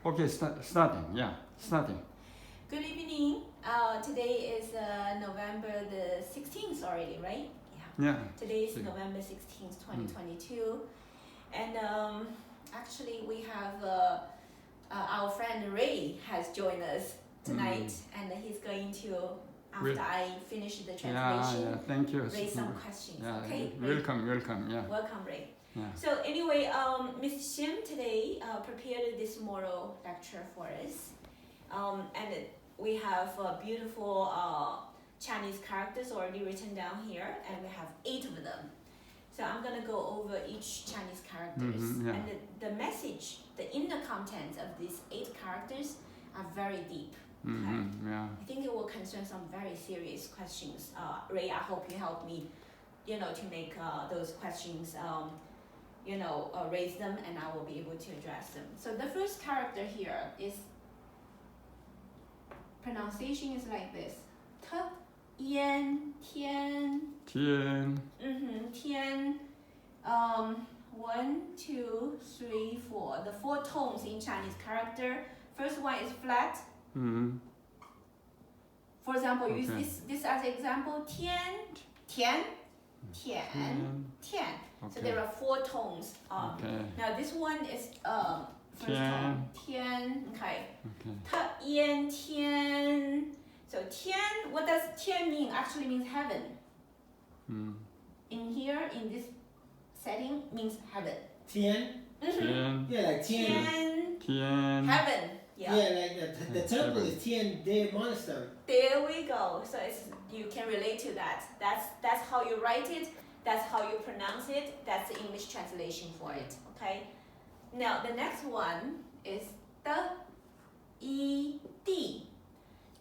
Okay, starting. Yeah, starting. Good evening. Today is November the 16th already, right? Yeah. Today is November 16th, 2022. And actually we have our friend Ray has joined us tonight, and he's going to, after I finish the translation, thank you. raise some questions. Yeah, okay? Ray? Welcome. Yeah. Welcome, Ray. Yeah. So anyway, Ms. Shim today prepared this moral lecture for us. And we have beautiful Chinese characters already written down here, and we have 8 of them. So I'm going to go over each Chinese characters. And the message, the inner content of these 8 characters are very deep. Okay? Yeah. I think it will concern some very serious questions. Ray, I hope you help me, to make those questions, raise them, and I will be able to address them. So the first character here is, pronunciation is like this. T, yan, tian. Tian. Tian. 1, 2, 3, 4. The 4 tones in Chinese character. First one is flat. For example, use this as an example. Tian, tian, tian, tian. So there are 4 tones. Now this one is first tone. Tian. Okay. Ta, yan, tian. So tian, what does tian mean? Actually means heaven. In here, in this setting, means heaven. Tian? Yeah, like Tian. Tian. Heaven. Yeah, like the temple is Tian De Monastery. There we go. So you can relate to that. That's how you write it. That's how you pronounce it. That's the English translation for it. Okay. Now the next one is the E D.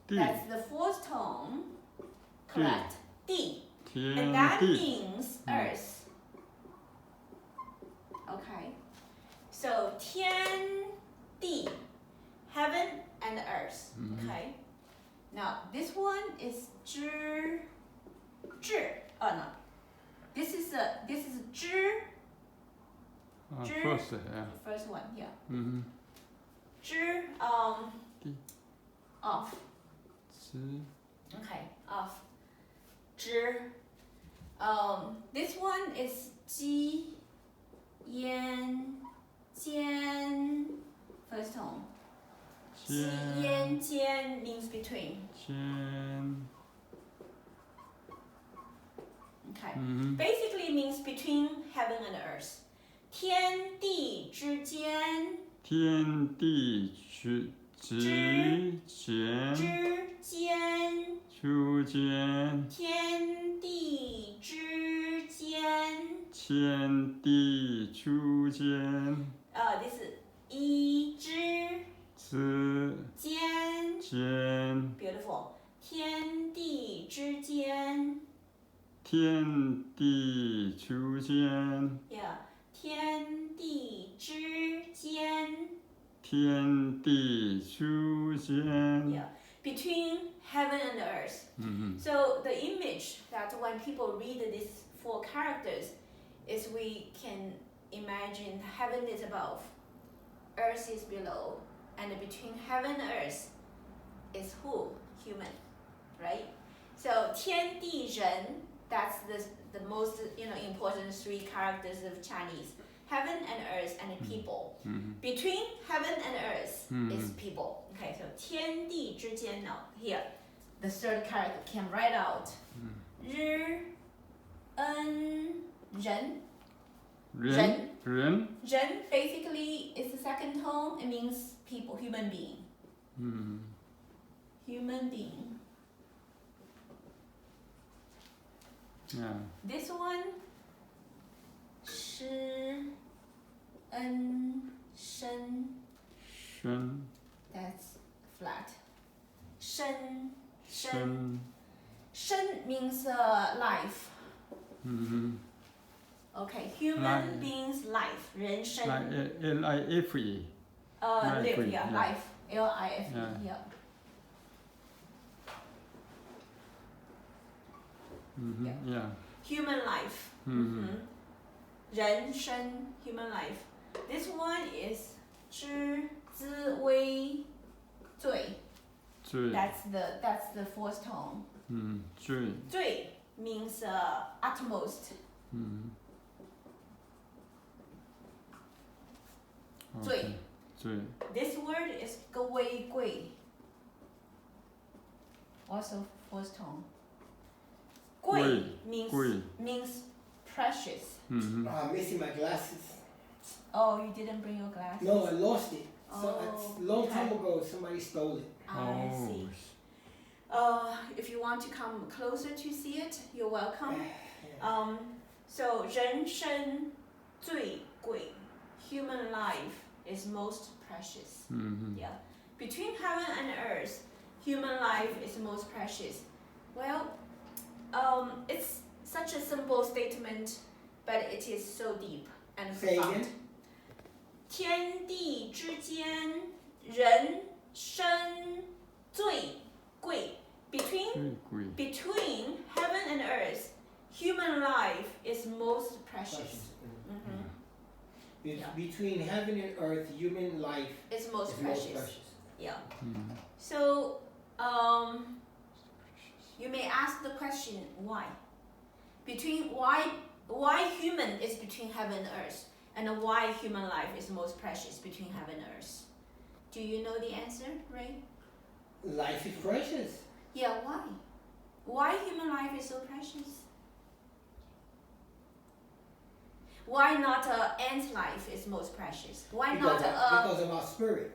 That's the 4th tone. Correct. D. And that means earth. Okay. So Tian Di, heaven and earth. Okay. Now this one is zhi. Oh no. This is zhi. First, yeah. First one, yeah. Zhi, off. Okay, off. Zhi. This one is ji, yan, jian. First tone. Ji, yan, jian means between. Jian. Okay. Basically means between heaven and earth. 天地之间。天地之间。之间。天地之间。天地之间。this is 一之间。Beautiful. 天地之间。天地之间。Yeah. 天地之间。天地之间。Yeah. Between heaven and earth. So the image that when people read these 4 characters is we can imagine heaven is above, earth is below, and between heaven and earth is who? Human, right? So 天地人, that's the most important 3 characters of Chinese. Heaven and earth and people. Between heaven and earth is people. Okay, so 天地之间 now. Here, the 3rd character can write out. 日恩人. Ren basically is the 2nd tone. It means people, human being. Human being. Yeah. This one, 是恩生. That's flat. 生. Shen means life. Okay, human beings life. 人生. L-I-F-E. Live, yeah, life. L-I-F-E, yeah. Yeah. Human life. 人生 human life. This one is 知滋味最 That's the fourth tone. 最 Zui means utmost. 最 最 This word is 个微贵. Also fourth tone. 贵 means precious. I'm missing my glasses. Oh, you didn't bring your glasses? No, I lost it. So Oh, a long time okay. ago, somebody stole it. I see. If you want to come closer to see it, you're welcome. So 人生最贵 human life is most precious. Yeah. Between heaven and earth, human life is most precious. Well, it's such a simple statement, but it is so deep and Say profound. again. 天地之间，人生最贵 最贵 Between heaven and earth, human life is most precious. Between heaven and earth, human life It's most is precious. most precious. Yeah. So, you may ask the question, why? Why human is between heaven and earth, and why human life is most precious between heaven and earth? Do you know the answer, Ray? Life is precious. Yeah, why? Why human life is so precious? Why not ant life is most precious? Why Because, not because of our spirit.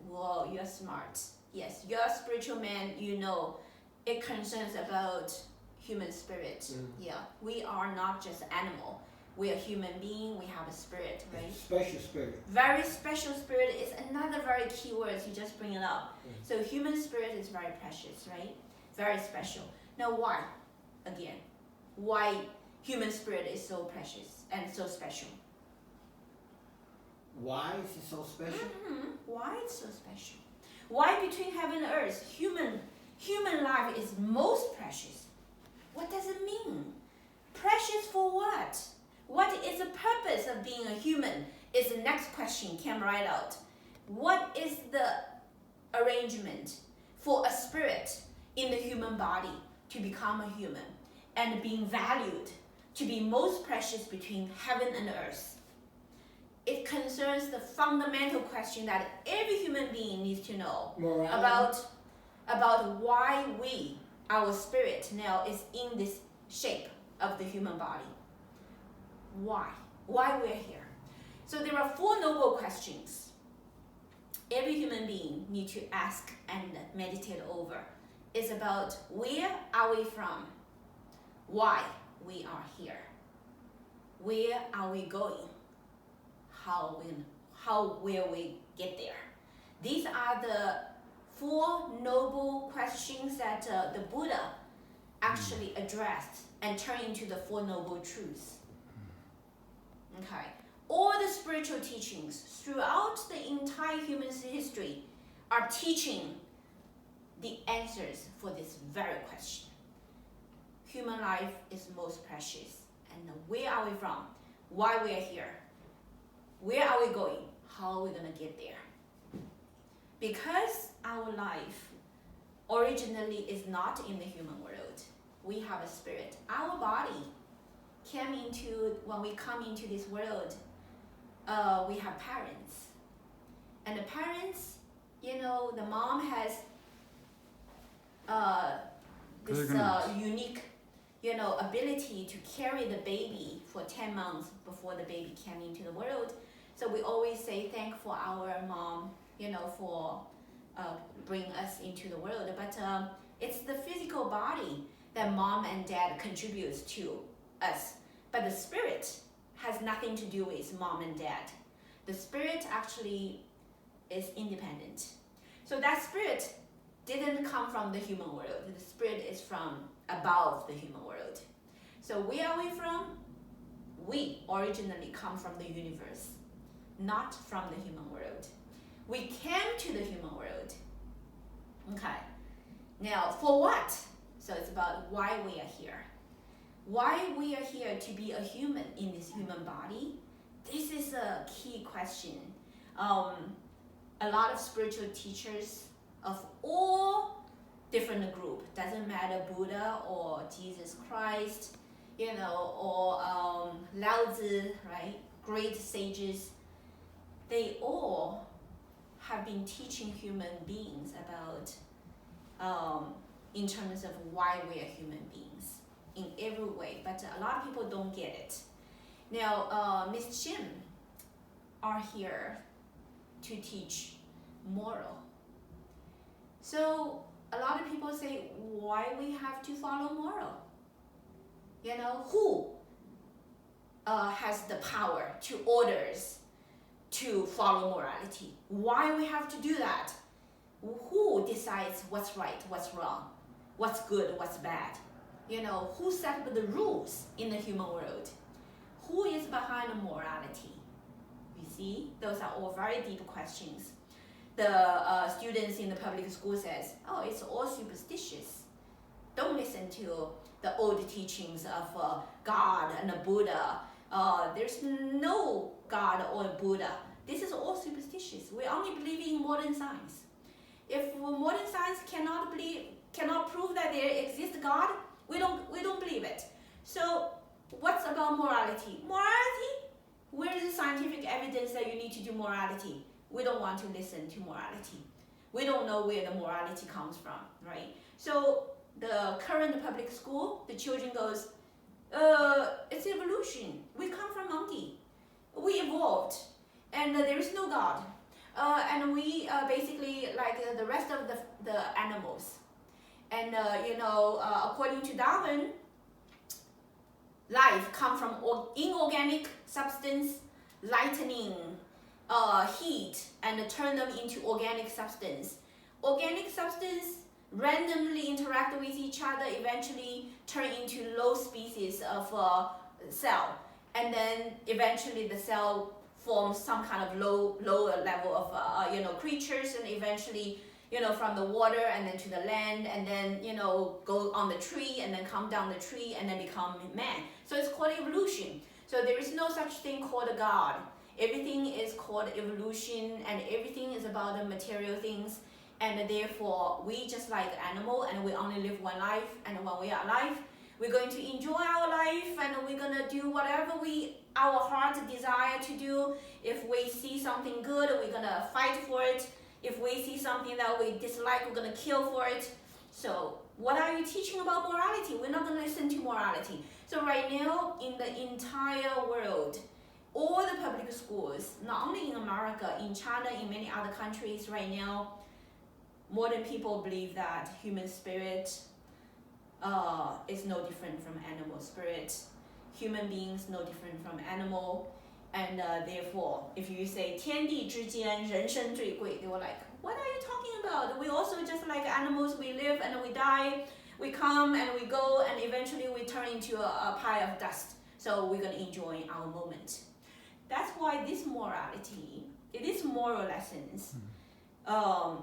Whoa, you're smart. Yes, you're a spiritual man, you know it concerns about human spirit. Yeah, we are not just animal. We are human being, we have a spirit, right? Special spirit. Very special spirit is another very key word, you just bring it up. So human spirit is very precious, right? Very special. Now why? Again, why human spirit is so precious and so special? Why is it so special? Why it's so special? Why between heaven and earth, human life is most precious? What does it mean? Precious for what? What is the purpose of being a human? Is the next question came right out. What is the arrangement for a spirit in the human body to become a human and being valued to be most precious between heaven and earth? It concerns the fundamental question that every human being needs to know about why our spirit now is in this shape of the human body. Why we're here. So there are 4 noble questions every human being needs to ask and meditate over. It's about where are we from, why we are here, where are we going, how will we get there. These are the 4 noble questions that the Buddha actually addressed and turned into the 4 noble truths. Okay, all the spiritual teachings throughout the entire human history are teaching the answers for this very question. Human life is most precious, and where are we from, why we are here, where are we going, how are we going to get there. Because our life originally is not in the human world. We have a spirit. Our body when we come into this world, we have parents. And the parents, the mom has this unique, ability to carry the baby for 10 months before the baby came into the world. So we always say thank for our mom, for bringing us into the world. But it's the physical body that mom and dad contributes to us. But the spirit has nothing to do with mom and dad. The spirit actually is independent. So that spirit didn't come from the human world. The spirit is from above the human world. So where are we from? We originally come from the universe, not from the human world. We came to the human world. Okay. Now, for what? So it's about why we are here. Why we are here to be a human in this human body? This is a key question. A lot of spiritual teachers of all different group. Doesn't matter Buddha or Jesus Christ, or Lao Tzu, right? Great sages. They all have been teaching human beings about, in terms of why we are human beings in every way. But a lot of people don't get it. Now, Miss Jim are here to teach moral. So a lot of people say, why we have to follow moral? Who has the power to orders to follow morality? Why we have to do that? Who decides what's right, what's wrong, what's good, what's bad? Who set up the rules in the human world? Who is behind the morality? You see, those are all very deep questions. The students in the public school says, oh, it's all superstitious. Don't listen to the old teachings of God and the Buddha. There's no God or Buddha. This is all superstitious. We only believe in modern science. If modern science cannot prove that there exists God, we don't believe it. So what's about morality? Morality? Where is the scientific evidence that you need to do morality? We don't want to listen to morality. We don't know where the morality comes from, right? So the current public school, the children goes, it's evolution. We come from monkey. We evolved, and there is no God. And we basically like the rest of the animals. And according to Darwin, life comes from inorganic substance, lightning, heat, and turn them into organic substance. Organic substance randomly interact with each other, eventually turn into low species of cell, and then eventually the cell forms some kind of lower level of creatures, and eventually from the water and then to the land, and then go on the tree and then come down the tree and then become man. So it's called evolution. So there is no such thing called a God. Everything is called evolution, and everything is about the material things. And therefore, we just like animal, and we only live one life. And when we are alive, we're going to enjoy our life, and we're gonna do whatever our heart desire to do. If we see something good, we're gonna fight for it. If we see something that we dislike, we're gonna kill for it. So what are you teaching about morality? We're not gonna listen to morality. So right now, in the entire world, all the public schools, not only in America, in China, in many other countries right now, modern people believe that human spirit is no different from animal spirit. Human beings no different from animal. And therefore, if you say 天地之间人生最贵, they were like, what are you talking about? We also just like animals, we live and we die, we come and we go, and eventually we turn into a pile of dust. So we're gonna enjoy our moment. That's why this morality, it is moral lessons.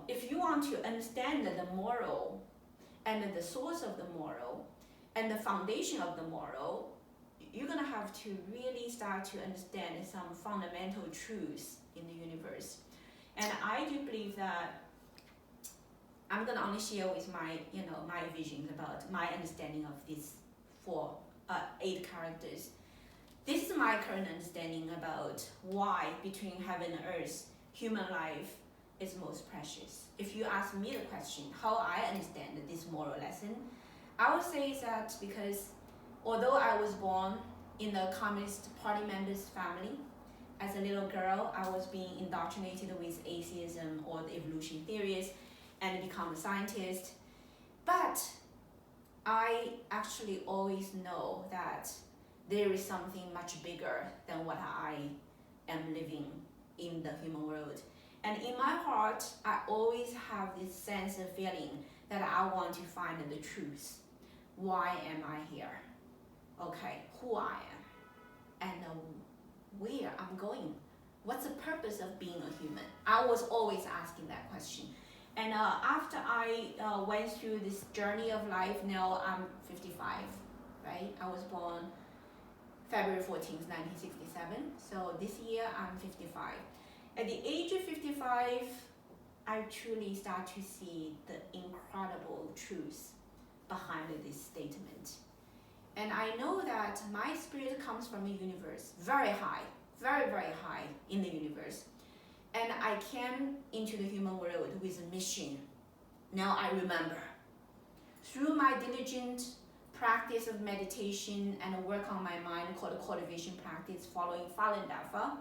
If you want to understand the moral and the source of the moral and the foundation of the moral, you're gonna have to really start to understand some fundamental truths in the universe. And I do believe that I'm gonna only share with my visions about my understanding of these 8 characters. This is my current understanding about why between heaven and earth, human life is most precious. If you ask me the question, how I understand this moral lesson, I would say that because although I was born in the Communist Party members' family, as a little girl, I was being indoctrinated with atheism or the evolution theories and become a scientist. But I actually always know that there is something much bigger than what I am living in the human world. And in my heart, I always have this sense of feeling that I want to find the truth. Why am I here? Okay, who I am, and where I'm going. What's the purpose of being a human? I was always asking that question. And after I went through this journey of life, now I'm 55, right? I was born February 14th, 1967. So this year I'm 55. At the age of 55, I I truly start to see the incredible truth behind this statement. And I know that my spirit comes from a universe very high, very, very high in the universe. And I came into the human world with a mission. Now I remember. Through my diligent practice of meditation and work on my mind called cultivation practice following Falun Dafa,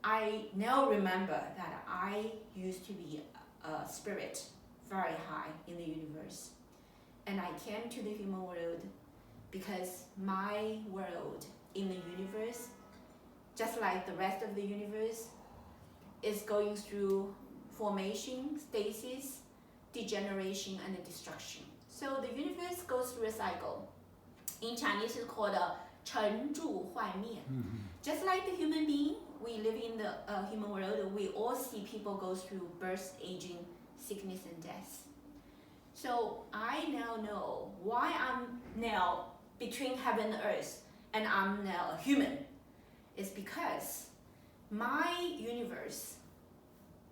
I now remember that I used to be a spirit very high in the universe. And I came to the human world because my world in the universe, just like the rest of the universe, is going through formation, stasis, degeneration, and destruction. So the universe goes through a cycle. In Chinese, it's called 成住坏灭. Just like the human being, we live in the human world, we all see people go through birth, aging, sickness, and death. So I now know why I'm now between heaven and earth, and I'm now a human. It's because my universe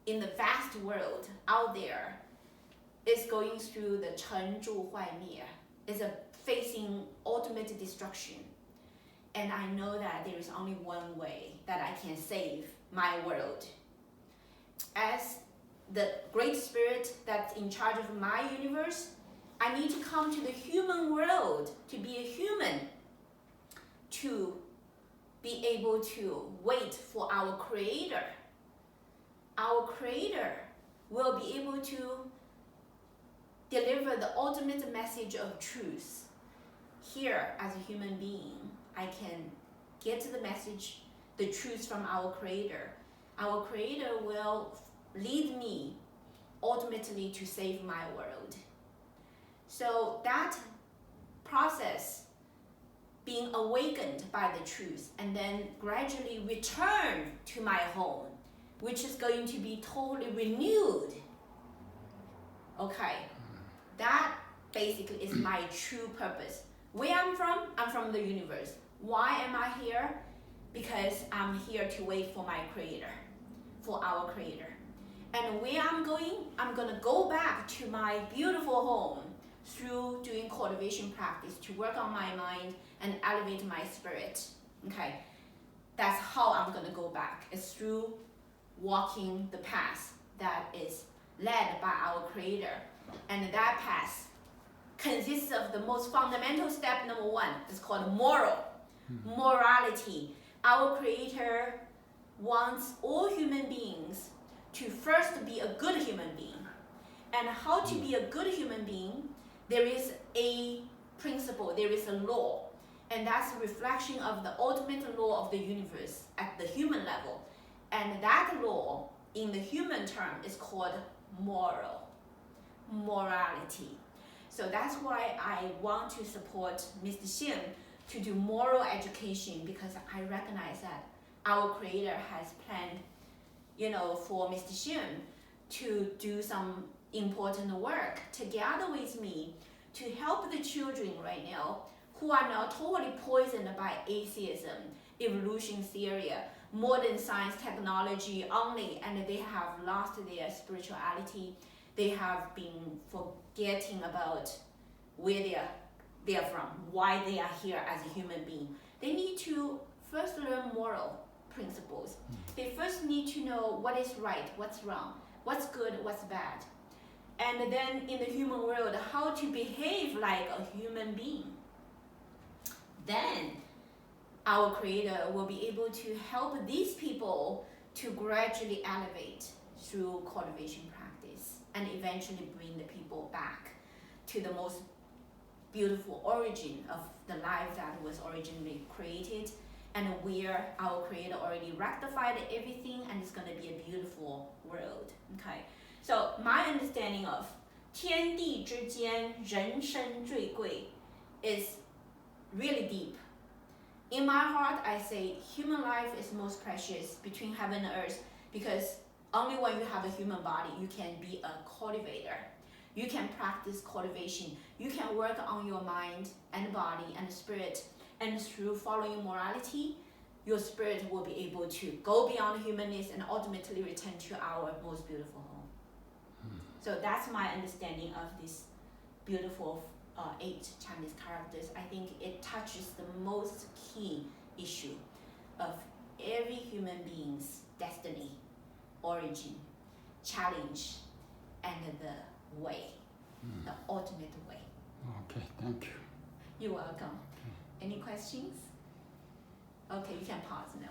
in the vast world out there is going through the 成住坏灭, is facing ultimate destruction. And I know that there is only one way that I can save my world. As the great spirit that's in charge of my universe, I need to come to the human world to be a human, to be able to wait for our Creator. Our Creator will be able to deliver the ultimate message of truth. Here, as a human being, I can get the message, the truth from our Creator. Our Creator will lead me ultimately to save my world. So that process, being awakened by the truth and then gradually return to my home, which is going to be totally renewed. Okay, that basically is my true purpose. Where I'm from the universe. Why am I here? Because I'm here to wait for my Creator, for our Creator. And where I'm gonna go back to my beautiful home through doing cultivation practice to work on my mind and elevate my spirit. Okay, that's how I'm gonna go back. It's through walking the path that is led by our Creator. And that path consists of the most fundamental step, number one. It's called morality. Our Creator wants all human beings to first be a good human being. And how to be a good human being, there is a principle, there is a law. And that's a reflection of the ultimate law of the universe at the human level. And that law, in the human term, is called morality. So that's why I want to support Mr. Xin to do moral education, because I recognize that our Creator has planned, for Mr. Xin to do some important work together with me to help the children right now who are now totally poisoned by atheism, evolution theory, modern science, technology only, and they have lost their spirituality. They have been forgetting about where they are from, why they are here as a human being. They need to first learn moral principles. They first need to know what is right, what's wrong, what's good, what's bad. And then in the human world, how to behave like a human being. Then our Creator will be able to help these people to gradually elevate through cultivation practice and eventually bring the people back to the most beautiful origin of the life that was originally created, and where our Creator already rectified everything, and it's going to be a beautiful world. Okay, so my understanding of 天地之间人生最贵 is really deep. In my heart, I say human life is most precious between heaven and earth, because only when you have a human body, you can be a cultivator. You can practice cultivation. You can work on your mind and body and spirit. And through following morality, your spirit will be able to go beyond humanness and ultimately return to our most beautiful home. So that's my understanding of this beautiful 8 Chinese characters. I think it touches the most key issue of every human being's destiny, origin, challenge, and the way, the ultimate way. Okay, thank you. You're welcome. Any questions? Okay, you can pause now.